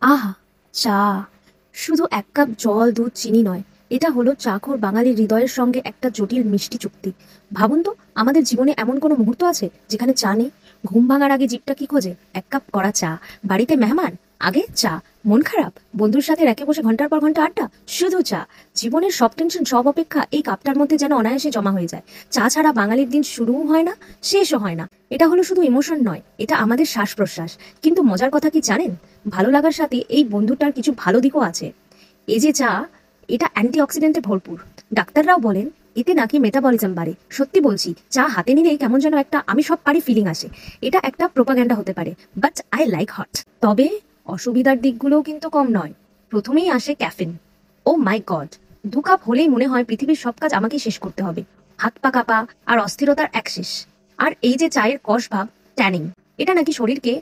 আহা! চা। শুধু ১ কাপ জল, দুধ, চিনি নয়। এটা হলো চাখোর বাঙালির হৃদয়ের সঙ্গে একটা জটিল মিষ্টি চুক্তি। ভাবুন তো, আমাদের জীবনে এমন কোনো মুহূর্ত আছে যেখানে চা নেই? ঘুম ভাঙার আগে জিভটা কি খোঁজে? ১ কাপ কড়া চা। বাড়িতে মেহমান? আগে চা। মন খারাপ? বন্ধুর সাথে রেকে বসে ঘন্টার পর ঘন্টা আড্ডা? শুধু চা। জীবনের সব টেনশন, সব অপেক্ষা এই কাপটার মধ্যে যেন অনায়াসে জমা হয়ে যায়। চা ছাড়া বাঙালির দিন শুরুও হয় না, শেষও হয় না। এটা হলো শুধু ইমোশন নয়, এটা আমাদের শ্বাস-প্রশ্বাস। কিন্তু মজার কথা কি জানেন? ভালো লাগার সাথে এই বন্ধুটার কিছু ভালো দিকও আছে। এই যে চা, এটা অ্যান্টিঅক্সিডেন্টে ভরপুর। ডাক্তাররাও বলেন এতে নাকি মেটাবলিজম বাড়ে। সত্যি বলছি, চা হাতে নিলেই কেমন যেন একটা আমি সব পারি ফিলিং আসে। এটা একটা প্রোপাগ্যান্ডা হতে পারে, বাট আই লাইক হট। তবে অসুবিধার দিকগুলোও কিন্তু কম নয়। প্রথমেই আসে ক্যাফিন। ও মাই গড! ২ কাপ হলেই মনে হয় পৃথিবীর সব কাজ আমাকেই শেষ করতে হবে। হাত পা কাঁপা আর অস্থিরতার এক শেষ। আর এই যে চায়ের কষ ভাব, ট্যানিং, এটা নাকি শরীরকে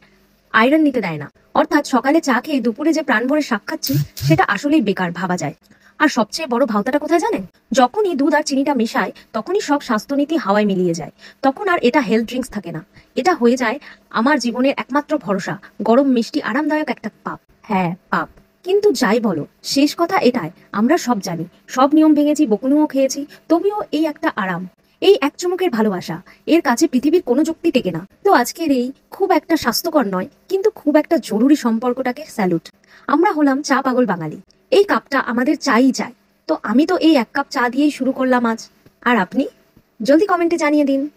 আয়রন নিতে দেয় না। অর্থাৎ সকালে চা খেয়ে দুপুরে যে প্রাণ ভরে শাক খাচ্ছি, সেটা আসলেই বেকার ভাবা যায়। আর সবচেয়ে বড় ভাওতাটা কোথায় জানেন? যখনই দুধ আর চিনিটা মেশায়, তখনই সব স্বাস্থ্যনীতি হাওয়ায় মিলিয়ে যায়। তখন আর এটা হেলথ ড্রিঙ্কস থাকে না। এটা হয়ে যায় আমার জীবনের একমাত্র ভরসা, গরম মিষ্টি আরামদায়ক একটা পাপ। হ্যাঁ, পাপ। কিন্তু যাই বলো, শেষ কথা এটাই, আমরা সব জানি, সব নিয়ম ভেঙেছি, বকুনিও খেয়েছি, তবুও এই একটা আরাম, এই এক চুমুকের ভালোবাসা, এর কাছে পৃথিবীর কোনো যুক্তি টেকে না। তো আজকের এই খুব একটা স্বাস্থ্যকর নয় কিন্তু খুব একটা জরুরি সম্পর্কটাকে স্যালুট। আমরা হলাম চা পাগল বাঙালি। এই কাপটা আমাদের চাই চাই। তো আমি তো এই ১ কাপ চা দিয়েই শুরু করলাম আজ। আর আপনি? জলদি কমেন্টে জানিয়ে দিন।